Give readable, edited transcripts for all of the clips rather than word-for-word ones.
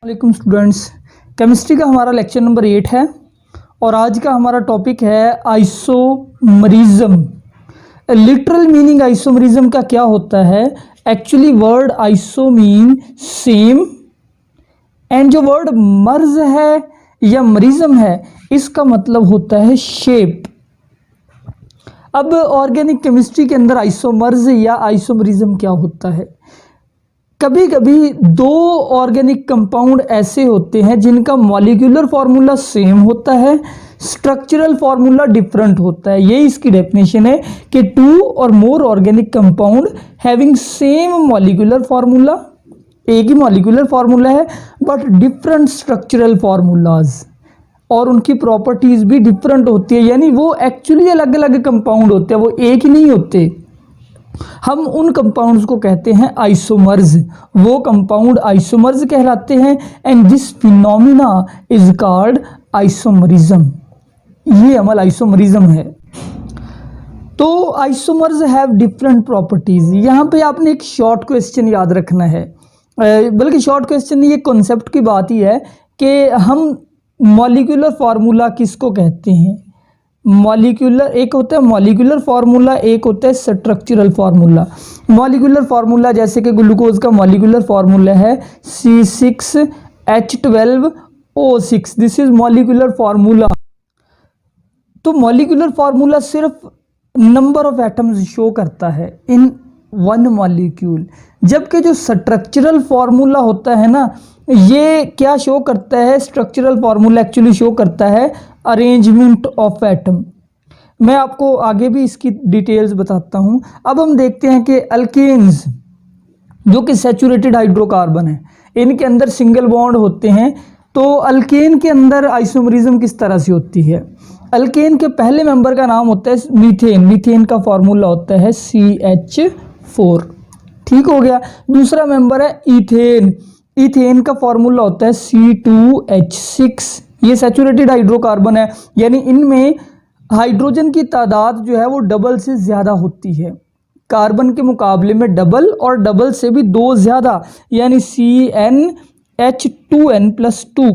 वालेकुम students, chemistry का हमारा लेक्चर नंबर 8 है और आज का हमारा टॉपिक है आइसोमरिज्म। लिटरल मीनिंग आइसोमरिज्म का क्या होता है? Actually word iso mean same and जो वर्ड मर्ज है या मरिज्म है इसका मतलब होता है शेप। अब ऑर्गेनिक केमिस्ट्री के अंदर आइसोमर्ज या आइसोमरिज्म क्या होता है? कभी कभी दो ऑर्गेनिक कंपाउंड ऐसे होते हैं जिनका मॉलिक्यूलर फार्मूला सेम होता है, स्ट्रक्चरल फार्मूला डिफरेंट होता है। यही इसकी डेफिनेशन है कि टू और more organic compound having same molecular formula, एक ही मॉलिक्यूलर फार्मूला है बट डिफरेंट स्ट्रक्चरल फार्मूलाज, और उनकी प्रॉपर्टीज भी डिफरेंट होती है, यानी वो एक्चुअली अलग अलग कंपाउंड होते हैं, वो एक ही नहीं होते। हम उन कंपाउंड्स को कहते हैं आइसोमर्स, वो कंपाउंड आइसोमर्स कहलाते हैं and this phenomena is called isomerism. ये अमल आइसोमरिज्म है। तो आइसोमर्स हैव डिफरेंट प्रॉपर्टीज। यहाँ पे आपने एक शॉर्ट क्वेश्चन याद रखना है, बल्कि शॉर्ट क्वेश्चन ये कॉन्सेप्ट की बात ही है कि हम मॉलिक्यूलर फार्मूला किसको कहते हैं। मॉलिक्यूलर एक होता है मॉलिक्यूलर फार्मूला, एक होता है स्ट्रक्चरल फार्मूला। मॉलिक्यूलर फार्मूला जैसे कि ग्लूकोज का मॉलिक्यूलर फार्मूला है C6H12O6, this is molecular formula. तो मॉलिक्यूलर फार्मूला सिर्फ नंबर ऑफ एटम्स शो करता है इन वन मॉलिक्यूल, जबकि जो स्ट्रक्चरल फार्मूला होता है ना, ये क्या शो करता है? स्ट्रक्चरल फार्मूला एक्चुअली शो करता है अरेंजमेंट ऑफ एटम। मैं आपको आगे भी इसकी डिटेल्स बताता हूँ। अब हम देखते हैं कि अल्केन्स जो कि सैचुरेटेड हाइड्रोकार्बन है, इनके अंदर सिंगल बॉन्ड होते हैं। तो अल्केन के अंदर आइसोमरिज्म किस तरह से होती है? अल्केन के पहले मेंबर का नाम होता है मीथेन, मीथेन का फार्मूला होता है CH4, ठीक हो गया। दूसरा मेंबर है इथेन, इथेन का फार्मूला होता है C2H6, ये सैचुरेटेड हाइड्रोकार्बन है, यानी इनमें हाइड्रोजन की तादाद जो है वो डबल से ज़्यादा होती है, कार्बन के मुकाबले में डबल, और डबल से भी दो ज़्यादा, यानी CnH2n+2।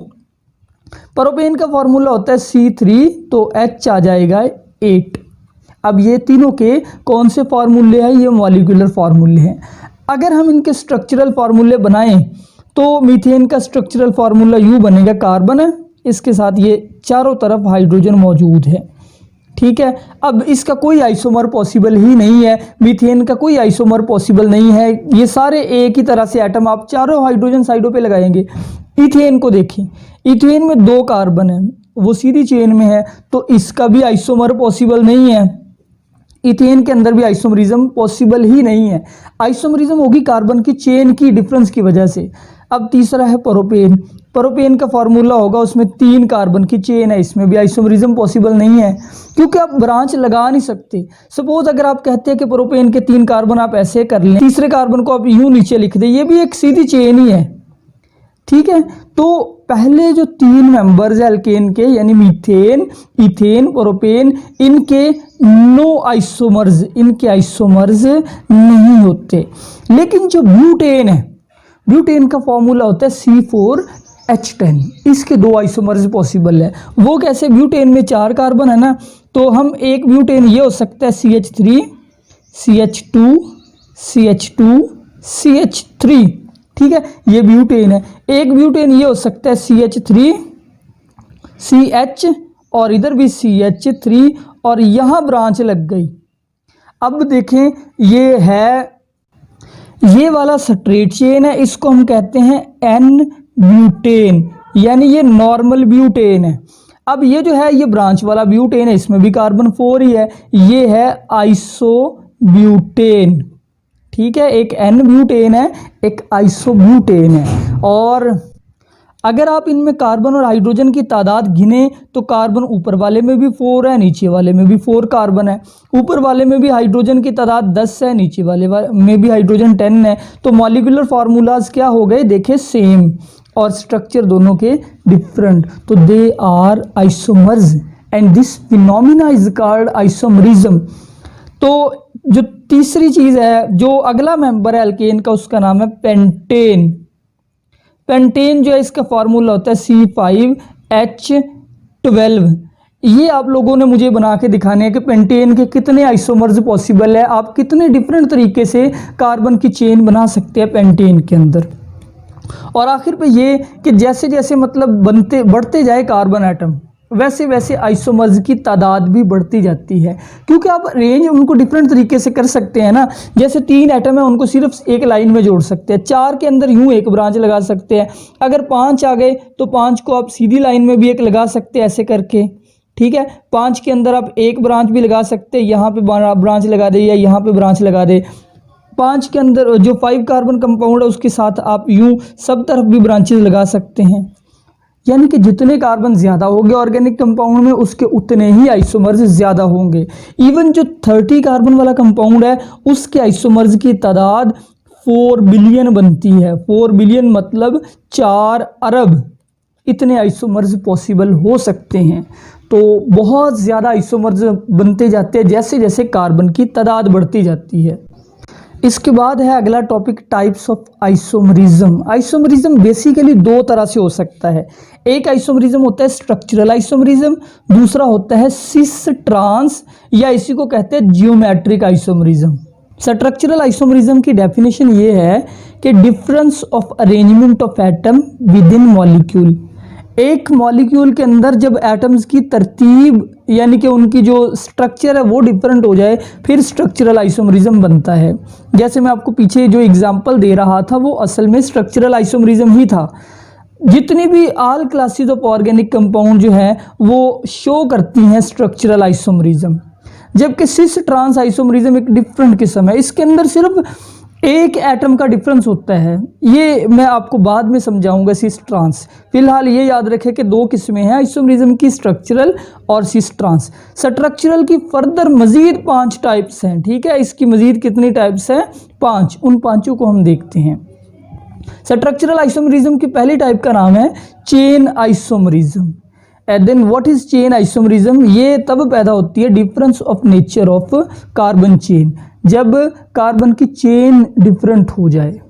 प्रोपेन का फार्मूला होता है C3, तो H आ जाएगा 8। अब ये तीनों के कौन से फार्मूले हैं? ये मॉलिक्यूलर फार्मूले हैं। अगर हम इनके स्ट्रक्चरल फार्मूले बनाएं तो मीथेन का स्ट्रक्चरल फार्मूला U बनेगा, कार्बन है, इसके साथ ये चारों तरफ हाइड्रोजन मौजूद है, ठीक है। अब इसका कोई आइसोमर पॉसिबल ही नहीं है, मीथेन का कोई आइसोमर पॉसिबल नहीं है, ये सारे एक ही तरह से एटम, आप चारों हाइड्रोजन साइडों पे लगाएंगे। इथेन को देखें, इथेन में 2 कार्बन है, वो सीधी चेन में है, तो इसका भी आइसोमर पॉसिबल नहीं है। इथेन के अंदर भी आइसोमरिज्म पॉसिबल ही नहीं है। आइसोमरिज्म होगी कार्बन की चेन की डिफरेंस की वजह से। अब तीसरा है प्रोपेन, प्रोपेन का फार्मूला होगा, उसमें 3 कार्बन की चेन है, इसमें भी आइसोमरिज्म पॉसिबल नहीं है, क्योंकि आप ब्रांच लगा नहीं सकते। सपोज अगर आप कहते हैं कि प्रोपेन के 3 कार्बन आप ऐसे कर लें, तीसरे कार्बन को आप यूं नीचे लिख दें, ये भी एक सीधी चेन ही है, ठीक है। तो पहले जो 3 मेंबर्स है अल्केन के, यानी मीथेन, इथेन, प्रोपेन, इनके नो आइसोमर्स, इनके आइसोमर्स नहीं होते। लेकिन जो ब्यूटेन है, ब्यूटेन का फॉर्मूला होता है C4H10, इसके 2 आइसोमर्स पॉसिबल है। वो कैसे? ब्यूटेन में 4 कार्बन है ना, तो हम एक ब्यूटेन ये हो सकता है CH3, CH2, CH2, CH3, ठीक है, ये ब्यूटेन है। एक ब्यूटेन ये हो सकता है CH3, CH, और इधर भी CH3, और यहाँ ब्रांच लग गई। अब देखें, ये है, ये वाला स्ट्रेट चेन है, इसको हम कहते हैं N ब्यूटेन, यानी ये नॉर्मल ब्यूटेन है। अब ये जो है ये ब्रांच वाला ब्यूटेन है, इसमें भी कार्बन 4 ही है, ये है आइसोब्यूटेन, ठीक है। एक N ब्यूटेन है, एक आइसोब्यूटेन है। और अगर आप इनमें कार्बन और हाइड्रोजन की तादाद गिने तो कार्बन ऊपर वाले में भी 4 है, नीचे वाले में भी 4 कार्बन है। ऊपर वाले में भी हाइड्रोजन की तादाद 10 है, नीचे वाले में भी हाइड्रोजन 10 है। तो मॉलिक्यूलर फार्मूलाज क्या हो गए? देखे सेम, और स्ट्रक्चर दोनों के डिफरेंट, तो they are isomers and this phenomena is called isomerism. तो जो तीसरी चीज़ है, जो अगला मेंबर है अल्केन का, उसका नाम है पेंटेन। पेंटेन जो है इसका फार्मूला होता है C5H12। ये आप लोगों ने मुझे बना के दिखाने हैं कि पेंटेन के कितने आइसोमर्स पॉसिबल है, आप कितने डिफरेंट तरीके से कार्बन की चेन बना सकते हैं पेंटेन के अंदर। और आखिर पे ये कि जैसे जैसे मतलब बढ़ते जाए कार्बन एटम, वैसे वैसे आइसोमर्स की तादाद भी बढ़ती जाती है, क्योंकि आप रेंज उनको डिफरेंट तरीके से कर सकते हैं ना। जैसे 3 एटम है उनको सिर्फ एक लाइन में जोड़ सकते हैं, 4 के अंदर यूं एक ब्रांच लगा सकते हैं, अगर 5 आ गए तो 5 को आप सीधी लाइन में भी एक लगा सकते हैं ऐसे करके, ठीक है। 5 के अंदर आप एक ब्रांच भी लगा सकते हैं, यहाँ पे ब्रांच लगा दे या यहाँ पे ब्रांच लगा दे। 5 के अंदर जो 5 कार्बन कंपाउंड है उसके साथ आप यूं सब तरफ भी ब्रांचेस लगा सकते हैं, यानी कि जितने कार्बन ज़्यादा होंगे ऑर्गेनिक कंपाउंड में उसके उतने ही आइसोमर्स ज़्यादा होंगे। इवन जो 30 कार्बन वाला कंपाउंड है उसके आइसोमर्स की तादाद 4 बिलियन बनती है। 4 बिलियन मतलब 4 अरब इतने आइसोमर्स पॉसिबल हो सकते हैं। तो बहुत ज़्यादा आइसोमर्स बनते जाते हैं जैसे जैसे कार्बन की तादाद बढ़ती जाती है। इसके बाद है अगला topic types of isomerism. Isomerism basically 2 तरह से हो सकता है। एक आइसोमरिज्म होता है स्ट्रक्चरल आइसोमरिज्म, दूसरा होता है सिस ट्रांस या इसी को कहते हैं जियोमेट्रिक आइसोमरिज्म। स्ट्रक्चरल आइसोमरिज्म की डेफिनेशन ये है कि difference of arrangement of atom with in molecule. एक मॉलिक्यूल के अंदर जब एटम्स की तरतीब यानी कि उनकी जो स्ट्रक्चर है वो डिफरेंट हो जाए फिर स्ट्रक्चरल आइसोमरिज्म बनता है। जैसे मैं आपको पीछे जो एग्जांपल दे रहा था वो असल में स्ट्रक्चरल आइसोमरिज्म ही था। जितनी भी all classes of organic compound जो है वो शो करती हैं स्ट्रक्चरल आइसोमरिज्म, जबकि सिस ट्रांस आइसोमरिज्म एक डिफरेंट किस्म है। इसके अंदर सिर्फ एक एटम का डिफरेंस होता है, ये मैं आपको बाद में समझाऊंगा सिस ट्रांस। फिलहाल ये याद रखें कि 2 किस्में हैं आइसोमरिज्म की, स्ट्रक्चरल और सिस ट्रांस। स्ट्रक्चरल की फर्दर मजीद 5 टाइप्स हैं, ठीक है। इसकी मजीद कितनी टाइप्स हैं? 5। उन 5 को हम देखते हैं। स्ट्रक्चरल आइसोमरिज्म की पहली टाइप का नाम है chain isomerism. And then what is chain isomerism? ये तब पैदा होती है difference of nature of carbon chain, जब कार्बन की चेन डिफरेंट हो जाए।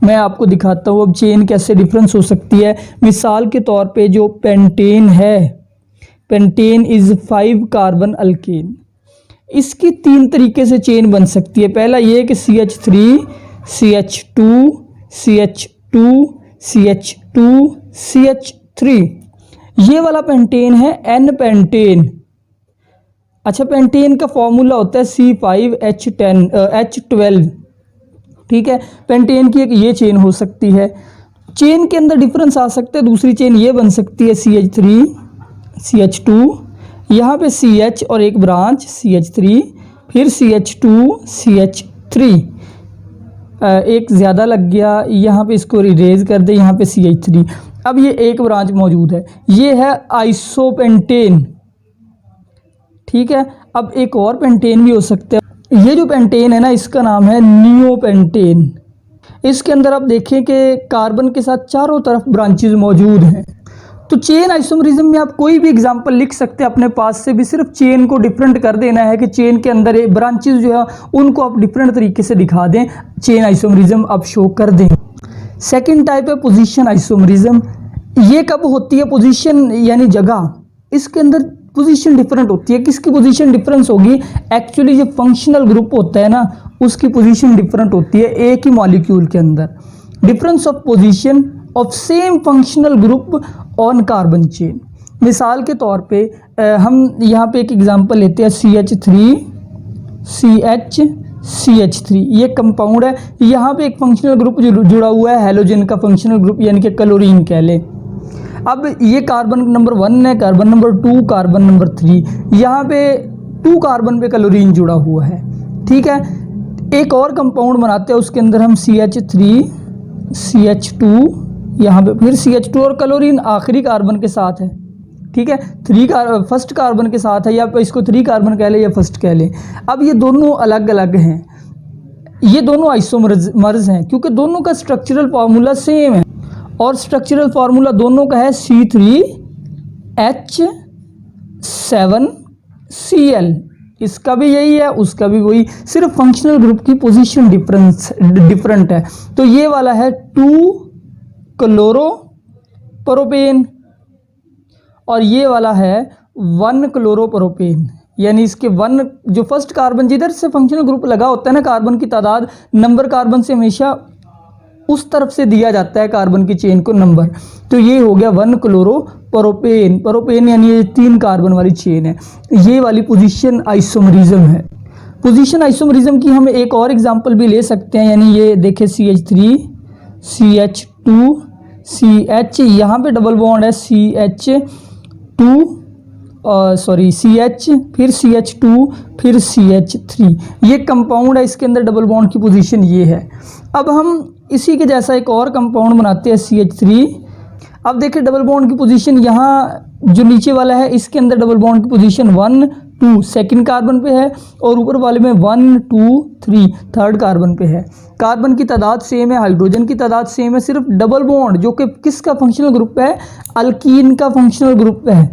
मैं आपको दिखाता हूँ अब चेन कैसे डिफरेंस हो सकती है। मिसाल के तौर पे जो पेंटेन है, पेंटेन इज 5 कार्बन अल्केन, इसकी 3 तरीके से चेन बन सकती है। पहला ये कि CH3 CH2 CH2 CH2 CH3, ये वाला पेंटेन है N पेंटेन। अच्छा, पेंटेन का फॉर्मूला होता है C5H12, ठीक है। पेंटेन की एक ये चेन हो सकती है। चेन के अंदर डिफरेंस आ सकते हैं। दूसरी चेन ये बन सकती है CH3 CH2, यहाँ पे CH और एक ब्रांच CH3, फिर CH2 CH3, एक ज़्यादा लग गया, यहाँ पे इसको इरेज कर दे, यहाँ पे CH3। अब ये एक ब्रांच मौजूद है, ये है आइसोपेंटेन, ठीक है। अब एक और पेंटेन भी हो सकता है। ये जो पेंटेन है ना इसका नाम है नियोपेंटेन। इसके अंदर आप देखें कि कार्बन के साथ चारों तरफ ब्रांचेस मौजूद हैं। तो चेन आइसोमरिज्म में आप कोई भी एग्जांपल लिख सकते हैं अपने पास से भी, सिर्फ चेन को डिफरेंट कर देना है कि चेन के अंदर ब्रांचेस जो है उनको आप डिफरेंट तरीके से दिखा दें, चेन आइसोमरिज्म आप शो कर दें। सेकेंड टाइप है पोजीशन आइसोमरिज्म। ये कब होती है? पोजीशन यानी जगह, इसके अंदर पोजीशन डिफरेंट होती है। किसकी पोजीशन डिफरेंस होगी? एक्चुअली जो फंक्शनल ग्रुप होता है ना उसकी पोजीशन डिफरेंट होती है एक ही मॉलिक्यूल के अंदर। Difference of position of same functional group on carbon chain. मिसाल के तौर पे हम यहाँ पे एक एग्जांपल लेते हैं CH3 CH3, ये कंपाउंड है। यहाँ पे एक फंक्शनल ग्रुप जुड़ा हुआ है हैलोजन का फंक्शनल ग्रुप, यानी कि क्लोरीन कह लें। अब ये कार्बन नंबर 1 है, कार्बन नंबर 2, कार्बन नंबर 3, यहाँ पे 2 कार्बन पे क्लोरीन जुड़ा हुआ है, ठीक है। एक और कंपाउंड बनाते हैं, उसके अंदर हम CH3 CH2, यहाँ पे फिर CH2 और क्लोरीन आखिरी कार्बन के साथ है, ठीक है। फर्स्ट कार्बन के साथ है, या इसको 3 कार्बन कह लें या फर्स्ट कह लें। अब ये दोनों अलग अलग हैं, ये दोनों आइसोमर्स हैं क्योंकि दोनों का स्ट्रक्चरल फार्मूला सेम है, और स्ट्रक्चरल फार्मूला दोनों का है C3H7Cl। इसका भी यही है, उसका भी वही, सिर्फ फंक्शनल ग्रुप की पोजीशन डिफरेंट है। तो ये वाला है क्लोरोप्रोपेन और ये वाला है 1 क्लोरोप्रोपेन। यानी इसके 1 जो फर्स्ट कार्बन जिधर से फंक्शनल ग्रुप लगा होता है ना, कार्बन की तादाद नंबर कार्बन से हमेशा उस तरफ से दिया जाता है कार्बन की चेन को नंबर। तो ये हो गया 1 क्लोरोप्रोपेन। प्रोपेन यानी ये 3 कार्बन वाली चेन है। ये वाली पोजीशन आइसोमरिज्म है। पोजीशन आइसोमरिज्म की हम एक और एग्जांपल भी ले सकते हैं। यानी ये देखें CH3 CH2 CH, यहाँ पे डबल बॉन्ड है CH2 CH फिर CH2 फिर CH3, ये कंपाउंड है, इसके अंदर डबल बॉन्ड की पोजीशन ये है। अब हम इसी के जैसा एक और कंपाउंड बनाते हैं CH3। अब देखिए डबल बॉन्ड की पोजीशन यहाँ जो नीचे वाला है इसके अंदर डबल बॉन्ड की पोजीशन 1 2 सेकंड कार्बन पे है और ऊपर वाले में 1 2 3 थर्ड कार्बन पे है। कार्बन की तादाद सेम है, हाइड्रोजन की तादाद सेम है, सिर्फ डबल बॉन्ड जो कि किसका फंक्शनल ग्रुप है, अल्कीन का फंक्शनल ग्रुप है।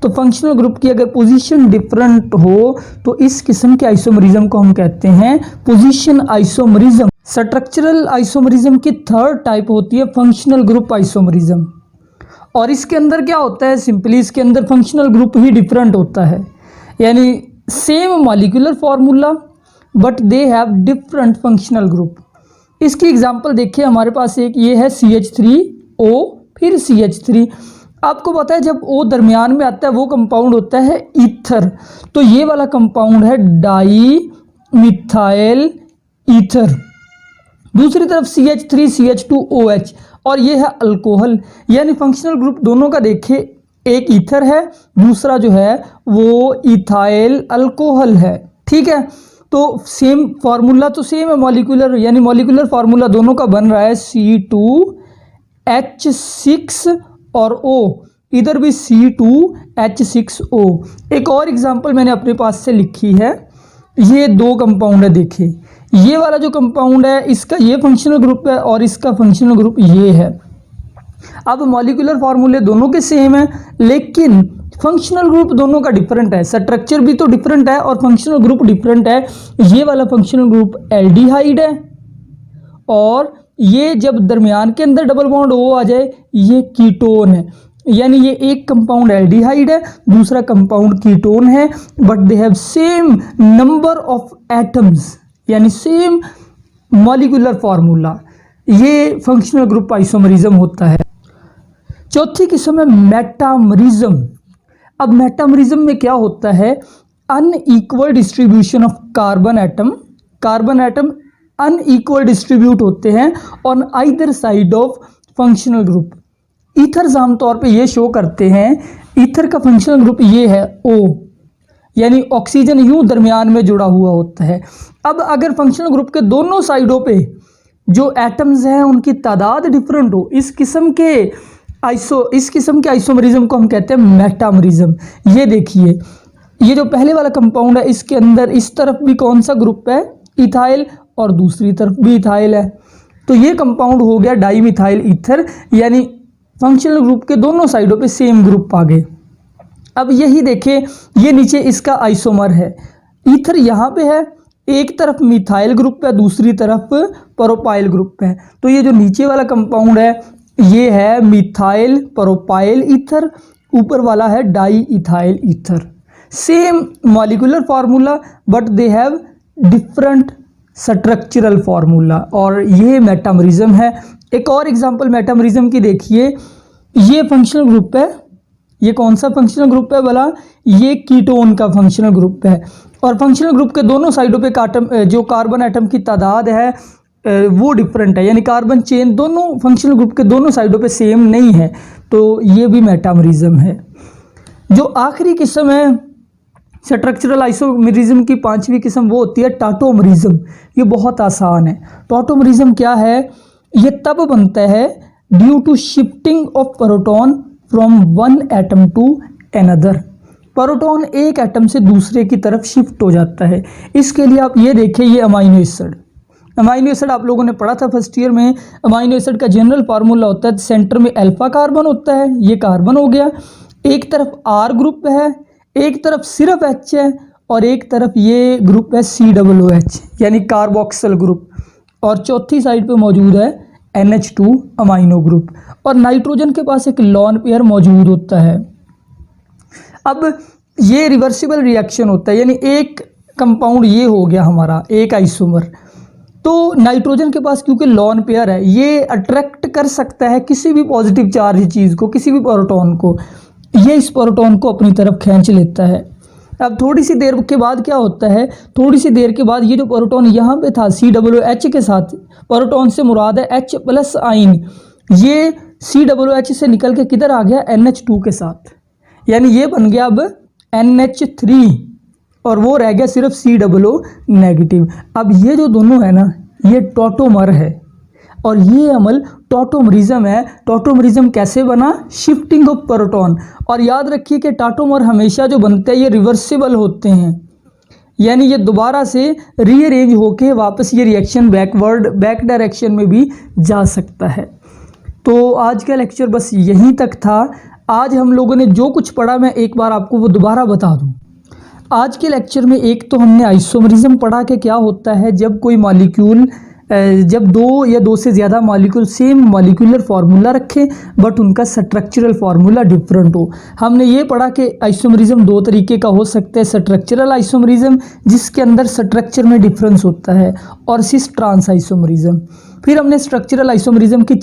तो फंक्शनल ग्रुप की अगर पोजीशन डिफरेंट हो तो इस किस्म के आइसोमरिज्म को हम कहते हैं पोजीशन आइसोमरिज्म। स्ट्रक्चरल आइसोमरिज्म की थर्ड टाइप होती है फंक्शनल ग्रुप आइसोमरिज्म। और इसके अंदर क्या होता है, सिंपली इसके अंदर फंक्शनल ग्रुप ही डिफरेंट होता है। यानी same molecular formula but they have different functional group. इसकी एग्जांपल देखिए, हमारे पास एक ये है CH3O फिर CH3। आपको पता है जब O दरमियान में आता है वो कंपाउंड होता है ईथर। तो ये वाला कंपाउंड है डाई मिथाइल ईथर। दूसरी तरफ CH3 CH2OH और ये है अल्कोहल। यानी फंक्शनल ग्रुप दोनों का देखिए, एक ईथर है, दूसरा जो है वो इथाइल अल्कोहल है। ठीक है, तो सेम फार्मूला तो सेम है मॉलिक्यूलर, यानी मॉलिक्यूलर फार्मूला दोनों का बन रहा है C2H6 और O, इधर भी C2H6O। एक और एग्जांपल मैंने अपने पास से लिखी है, ये 2 कंपाउंड है। देखिए ये वाला जो कंपाउंड है इसका ये फंक्शनल ग्रुप है और इसका फंक्शनल ग्रुप ये है। अब मॉलिक्यूलर फार्मूले दोनों के सेम है लेकिन फंक्शनल ग्रुप दोनों का डिफरेंट है। स्ट्रक्चर भी तो डिफरेंट है और फंक्शनल ग्रुप डिफरेंट है। ये वाला फंक्शनल ग्रुप एल्डिहाइड है और ये जब दरमियान के अंदर डबल बॉन्ड O आ जाए ये कीटोन है। यानी ये एक कंपाउंड एल्डिहाइड है, दूसरा कंपाउंड कीटोन है, but they have same number of atoms, यानी सेम मॉलिक्यूलर फार्मूला। ये फंक्शनल ग्रुप आइसोमरिज्म होता है। चौथी किस्म है मेटामरिज्म। अब मेटामरिज्म में क्या होता है, unequal distribution of carbon atom. Carbon atom unequal distribute होते हैं on either side of functional group. Ethers आमतौर पे ये शो करते हैं, ईथर का फंक्शनल ग्रुप ये है O, यानी ऑक्सीजन यूं दरमियान में जुड़ा हुआ होता है। अब अगर फंक्शनल ग्रुप के दोनों साइडों पे जो एटम्स हैं उनकी तादाद डिफरेंट हो, इस किस्म के आइसोमरिज्म को हम कहते हैं मेटामरिज्म। ये देखिए, ये जो पहले वाला कंपाउंड है इसके अंदर इस तरफ भी कौन सा ग्रुप है, इथाइल, और दूसरी तरफ भी इथाइल है। तो ये कंपाउंड हो गया डाई मिथाइल ईथर, यानी फंक्शनल ग्रुप के दोनों साइडों पे सेम ग्रुप आ गए। अब यही देखिए, ये नीचे इसका आइसोमर है, ईथर यहाँ पे है, एक तरफ मिथाइल ग्रुप है, दूसरी तरफ प्रोपाइल ग्रुप है। तो ये जो नीचे वाला कंपाउंड है ये है मिथाइल प्रोपाइल ईथर, ऊपर वाला है di ethyl ether. Same molecular formula but they have different structural formula, और ये मेटामरिज्म है। एक और एग्जांपल मेटामरिज्म की देखिए, ये फंक्शनल ग्रुप है, ये कौन सा फंक्शनल ग्रुप है भला, ये कीटोन का फंक्शनल ग्रुप है। और फंक्शनल ग्रुप के दोनों साइडों पे जो कार्बन एटम की तादाद है वो डिफरेंट है, यानी कार्बन चेन दोनों फंक्शनल ग्रुप के दोनों साइडों पे सेम नहीं है। तो ये भी मेटामरिज्म है। जो आखिरी किस्म है स्ट्रक्चरल आइसोमरिज्म की, 5वीं किस्म, वो होती है टाटोमरिज्म। ये बहुत आसान है। टाटोमरिज्म क्या है, ये तब बनता है due to shifting of proton from one atom to another. Proton एक एटम से दूसरे की तरफ शिफ्ट हो जाता है। इसके लिए आप ये देखें, ये अमाइनो एसिड, अमाइनो एसिड आप लोगों ने पढ़ा था फर्स्ट ईयर में। अमाइनो एसिड का जनरल फार्मूला होता है, सेंटर में अल्फा कार्बन होता है, ये कार्बन हो गया, एक तरफ R ग्रुप है, एक तरफ सिर्फ H है, और एक तरफ ये ग्रुप है COOH, यानी कार्बोक्सिल ग्रुप, और चौथी साइड पे मौजूद है NH2 अमाइनो ग्रुप, और नाइट्रोजन के पास एक लॉन पेयर मौजूद होता है। अब ये रिवर्सिबल रिएक्शन होता है, यानी एक कंपाउंड ये हो गया हमारा एक आइसोमर, तो नाइट्रोजन के पास क्योंकि लॉन पेयर है, ये अट्रैक्ट कर सकता है किसी भी पॉजिटिव चार्ज चीज़ को, किसी भी प्रोटॉन को, ये इस प्रोटॉन को अपनी तरफ खींच लेता है। अब थोड़ी सी देर के बाद क्या होता है, थोड़ी सी देर के बाद ये जो प्रोटॉन यहाँ पे था COOH के साथ, प्रोटॉन से मुराद है H+ आइन, ये COOH से निकल के किधर आ गया, NH2 के साथ, यानी ये बन गया अब NH3 और वो रह गया सिर्फ COO नेगेटिव। अब ये जो दोनों है ना, ये टॉटोमर है और ये अमल टॉटोमरिज्म है। टॉटोमरिज्म कैसे बना, शिफ्टिंग ऑफ प्रोटॉन। और याद रखिए कि टॉटोमर हमेशा जो बनते हैं ये रिवर्सिबल होते हैं, यानी ये दोबारा से रीअरेंज होके वापस ये रिएक्शन बैक डायरेक्शन में भी जा सकता है। तो आज का लेक्चर बस यहीं तक था। आज हम लोगों ने जो कुछ पढ़ा मैं एक बार आपको वो दोबारा बता दूं। आज के लेक्चर में एक तो हमने आइसोमरिज्म पढ़ा कि क्या होता है जब कोई मॉलिक्यूल, जब दो या दो से ज़्यादा मॉलिक्यूल सेम मॉलिक्यूलर फार्मूला रखें बट उनका स्ट्रक्चरल फार्मूला डिफरेंट हो। हमने ये पढ़ा कि आइसोमरिज्म दो तरीके का हो सकता है, स्ट्रक्चरल आइसोमरिज्म जिसके अंदर स्ट्रक्चर में डिफरेंस होता है, और सिस ट्रांस आइसोमरिज्म। फिर हमने स्ट्रक्चरल आइसोमरिज्म की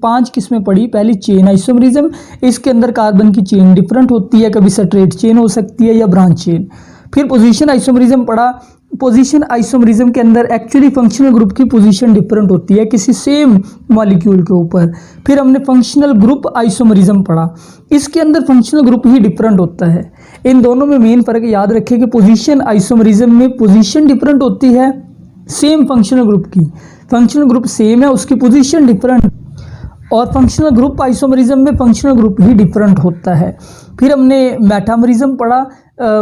5 किस्में पढ़ी। पहली चेन आइसोमरिज्म, इसके अंदर कार्बन की चेन डिफरेंट होती है, कभी स्ट्रेट चेन हो सकती है या ब्रांच चेन। फिर पोजीशन आइसोमरिज्म पढ़ा। पोजीशन आइसोमरिज्म के अंदर एक्चुअली फंक्शनल ग्रुप की पोजीशन डिफरेंट होती है किसी सेम मॉलिक्यूल के ऊपर। फिर हमने फंक्शनल ग्रुप आइसोमरिज्म पढ़ा, इसके अंदर फंक्शनल ग्रुप ही डिफरेंट होता है। इन दोनों में मेन फर्क याद रखें कि पोजीशन आइसोमरिज्म में पोजीशन डिफरेंट होती है सेम फंक्शनल ग्रुप की, फंक्शनल ग्रुप सेम है उसकी पोजीशन डिफरेंट, और फंक्शनल ग्रुप आइसोमरिज्म में फंक्शनल ग्रुप ही डिफरेंट होता है। फिर हमने मेटामरिज्म पढ़ा।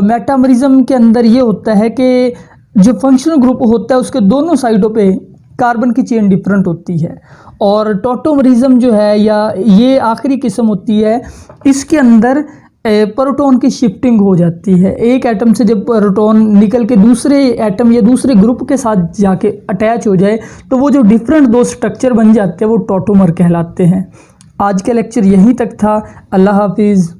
मेटामरिज्म के अंदर ये होता है कि जो फंक्शनल ग्रुप होता है उसके दोनों साइडों पे कार्बन की चेन डिफरेंट होती है। और टॉटोमरिज्म जो है या ये आखिरी किस्म होती है, इसके अंदर प्रोटॉन की शिफ्टिंग हो जाती है। एक एटम से जब प्रोटॉन निकल के दूसरे एटम या दूसरे ग्रुप के साथ जाके अटैच हो जाए तो वो जो डिफरेंट दो स्ट्रक्चर बन जाते हैं वो टॉटोमर कहलाते हैं। आज का लेक्चर यहीं तक था। अल्लाह हाफिज़।